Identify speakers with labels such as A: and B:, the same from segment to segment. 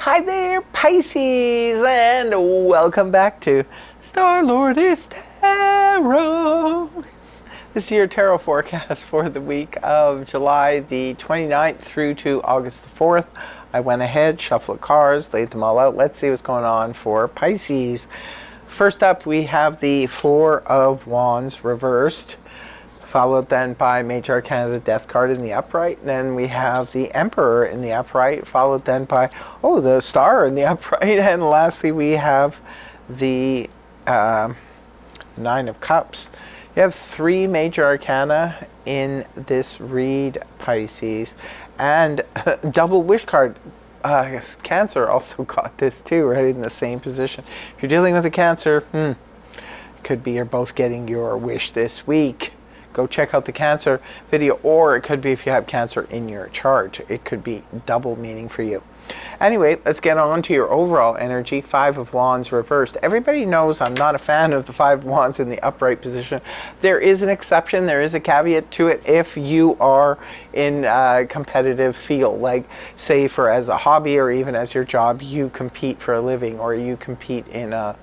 A: Hi there, Pisces, and welcome back to Star-Lord is Tarot. This is your tarot forecast for the week of July the 29th through to August the 4th. I went ahead, shuffled cards, laid them all out. Let's see what's going on for Pisces. First up, we have the Four of Wands reversed, followed then by Major Arcana, the Death card in the upright. Then we have the Emperor in the upright, followed then by, the Star in the upright. And lastly, we have the Nine of Cups. You have three Major Arcana in this read, Pisces. And double wish card. Cancer also got this too, right in the same position. If you're dealing with a Cancer, could be you're both getting your wish this week. Go check out the Cancer video, or it could be if you have Cancer in your chart. It could be double meaning for you. Anyway, let's get on to your overall energy. Five of Wands reversed. Everybody knows I'm not a fan of the Five of Wands in the upright position. There is an exception. There is a caveat to it if you are in a competitive field, like say for as a hobby or even as your job, you compete for a living or you compete in a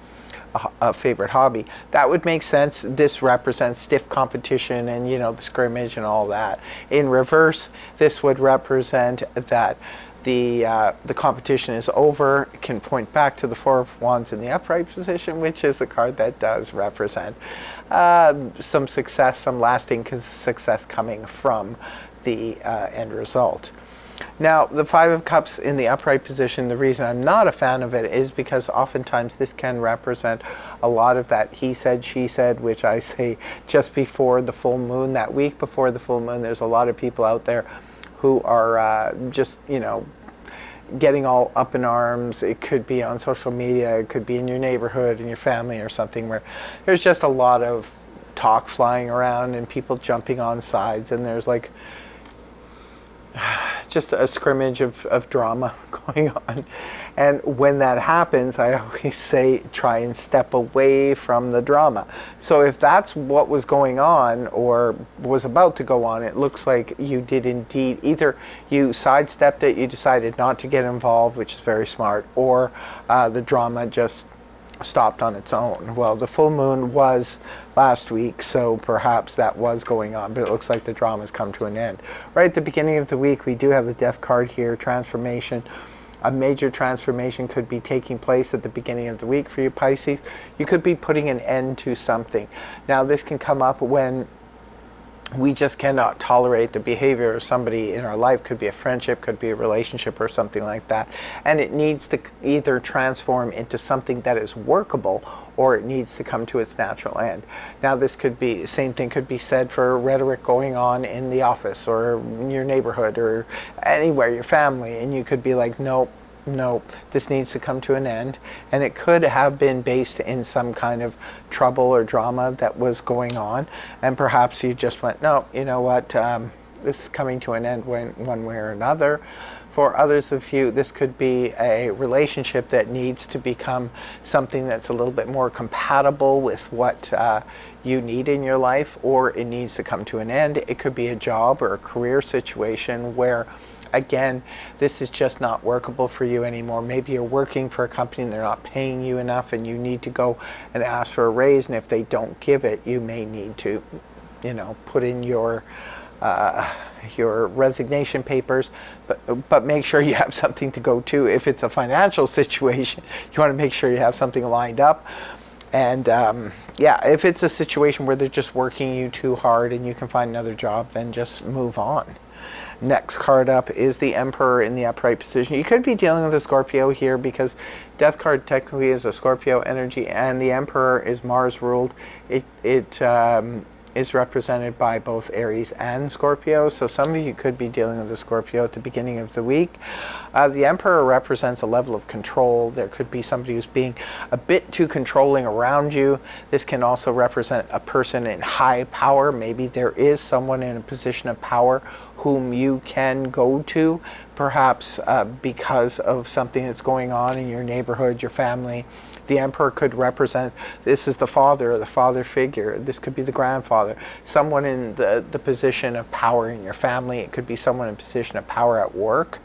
A: favorite hobby. That would make sense. This represents stiff competition and the scrimmage and all that. In reverse, this would represent that the competition is over. It can point back to the Four of Wands in the upright position, which is a card that does represent some success, some lasting success coming from the end result. Now, the Five of Cups in the upright position, the reason I'm not a fan of it is because oftentimes this can represent a lot of that he said, she said, which I say just before the full moon, that week before the full moon. There's a lot of people out there who are just, getting all up in arms. It could be on social media, it could be in your neighborhood, in your family or something, where there's just a lot of talk flying around and people jumping on sides, and there's like just a scrimmage of drama going on. And when that happens, I always say try and step away from the drama. So if that's what was going on or was about to go on, it looks like you did indeed, either you sidestepped it, you decided not to get involved, which is very smart, or the drama just stopped on its own. Well, the full moon was last week, so perhaps that was going on, but it looks like the drama's come to an end. Right at the beginning of the week, we do have the Death card here, transformation. A major transformation could be taking place at the beginning of the week for you, Pisces. You could be putting an end to something. Now, this can come up when we just cannot tolerate the behavior of somebody in our life. Could be a friendship, could be a relationship or something like that. And it needs to either transform into something that is workable or it needs to come to its natural end. Now this could be, same thing could be said for rhetoric going on in the office or in your neighborhood or anywhere, your family, and you could be like, nope, this needs to come to an end. And it could have been based in some kind of trouble or drama that was going on, and perhaps you just went, no, you know what, this is coming to an end one way or another. For others of you, this could be a relationship that needs to become something that's a little bit more compatible with what you need in your life, or it needs to come to an end. It could be a job or a career situation where, again, this is just not workable for you anymore. Maybe you're working for a company and they're not paying you enough and you need to go and ask for a raise, and if they don't give it, you may need to, put in your resignation papers, but make sure you have something to go to. If it's a financial situation, you want to make sure you have something lined up. And if it's a situation where they're just working you too hard and you can find another job, then just move on. Next card up is the Emperor in the upright position. You could be dealing with a Scorpio here because Death card technically is a Scorpio energy, and the Emperor is Mars ruled. It is represented by both Aries and Scorpio, so some of you could be dealing with a Scorpio at the beginning of the week. The Emperor represents a level of control. There could be somebody who's being a bit too controlling around you. This can also represent a person in high power. Maybe there is someone in a position of power whom you can go to, perhaps because of something that's going on in your neighborhood, your family. The Emperor could represent, this is the father or the father figure. This could be the grandfather, someone in the position of power in your family. It could be someone in position of power at work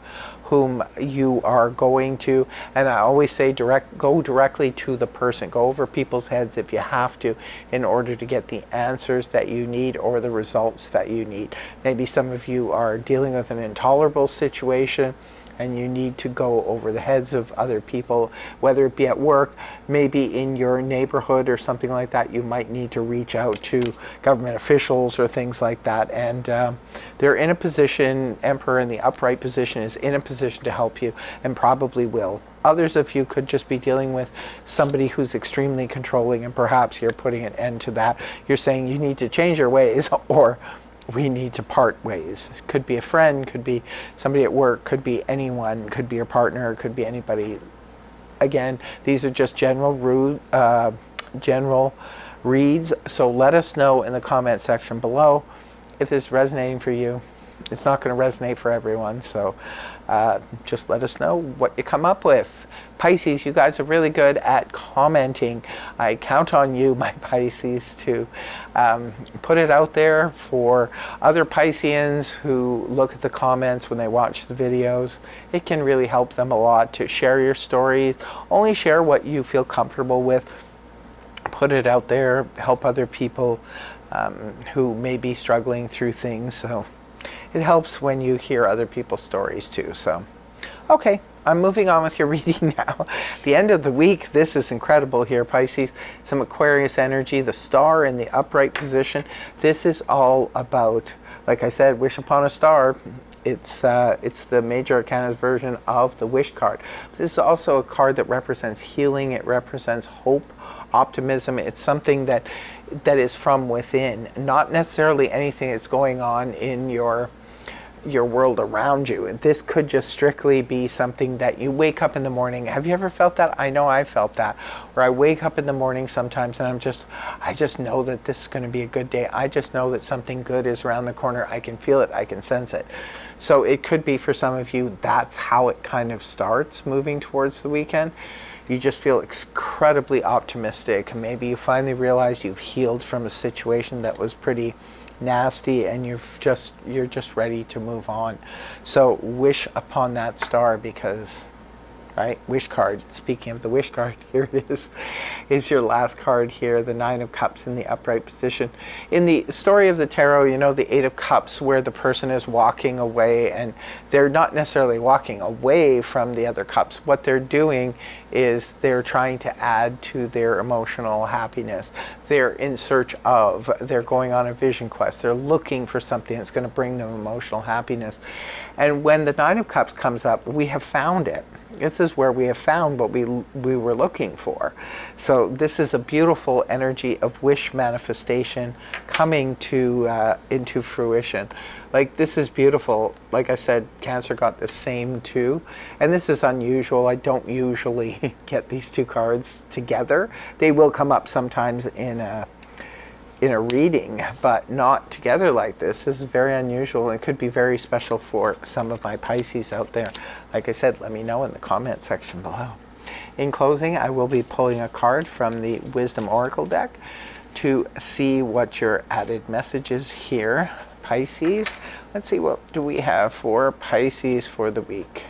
A: whom you are going to. And I always say go directly to the person. Go over people's heads if you have to, in order to get the answers that you need or the results that you need. Maybe some of you are dealing with an intolerable situation and you need to go over the heads of other people, whether it be at work, maybe in your neighborhood or something like that. You might need to reach out to government officials or things like that. And they're in a position, Emperor in the upright position is in a position to help you, and probably will. Others of you could just be dealing with somebody who's extremely controlling, and perhaps you're putting an end to that. You're saying you need to change your ways, or we need to part ways. It could be a friend, could be somebody at work, could be anyone, could be your partner, could be anybody. Again, these are just general reads, so let us know in the comment section below if this is resonating for you. It's not going to resonate for everyone, so just let us know what you come up with. Pisces, you guys are really good at commenting. I count on you, my Pisces, to put it out there for other Pisceans who look at the comments when they watch the videos. It can really help them a lot to share your story. Only share what you feel comfortable with. Put it out there, help other people who may be struggling through things. So it helps when you hear other people's stories too. So, okay, I'm moving on with your reading now. The end of the week, this is incredible here, Pisces. Some Aquarius energy, the star in the upright position. This is all about, like I said, wish upon a star. It's the major arcana's version of the wish card. This is also a card that represents healing. It represents hope, optimism. It's something that is from within, not necessarily anything that's going on in your world around you. And this could just strictly be something that you wake up in the morning. Have you ever felt that? I know I felt that, where I wake up in the morning sometimes and I just know that this is going to be a good day. I just know that something good is around the corner. I can feel it. I can sense it. So it could be for some of you, that's how it kind of starts moving towards the weekend. You just feel incredibly optimistic. Maybe you finally realize you've healed from a situation that was pretty nasty, and you're just ready to move on. So wish upon that star, because right, wish card, speaking of the wish card, here it is. It's your last card here, the Nine of Cups in the upright position. In the story of the tarot, you know, the Eight of Cups, where the person is walking away, and they're not necessarily walking away from the other cups. What they're doing is they're trying to add to their emotional happiness. They're in search of, they're going on a vision quest. They're looking for something that's going to bring them emotional happiness. And when the Nine of Cups comes up, we have found it. This is where we have found what we were looking for. So this is a beautiful energy of wish manifestation coming to into fruition. Like, this is beautiful. Like I said, Cancer got the same too, and this is unusual. I don't usually get these two cards together. They will come up sometimes in a reading, but not together like this. This is very unusual. It could be very special for some of my Pisces out there. Like I said, let me know in the comment section below. In closing, I will be pulling a card from the Wisdom Oracle deck to see what your added message is here, Pisces. Let's see, what do we have for Pisces for the week?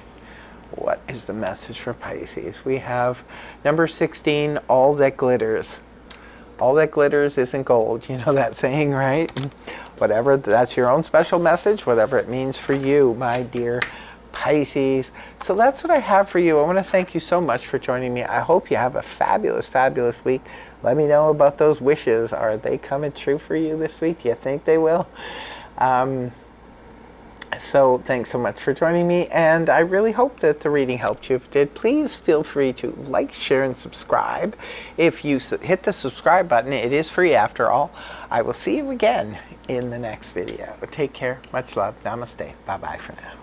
A: What is the message for Pisces? We have number 16, all that glitters. All that glitters isn't gold. You know that saying, right? Whatever, that's your own special message, whatever it means for you, my dear Pisces. So that's what I have for you. I want to thank you so much for joining me. I hope you have a fabulous, fabulous week. Let me know about those wishes. Are they coming true for you this week? Do you think they will? So thanks so much for joining me, and I really hope that the reading helped you. If it did, please feel free to like, share, and subscribe. If you hit the subscribe button, it is free after all. I will see you again in the next video. Take care. Much love. Namaste. Bye-bye for now.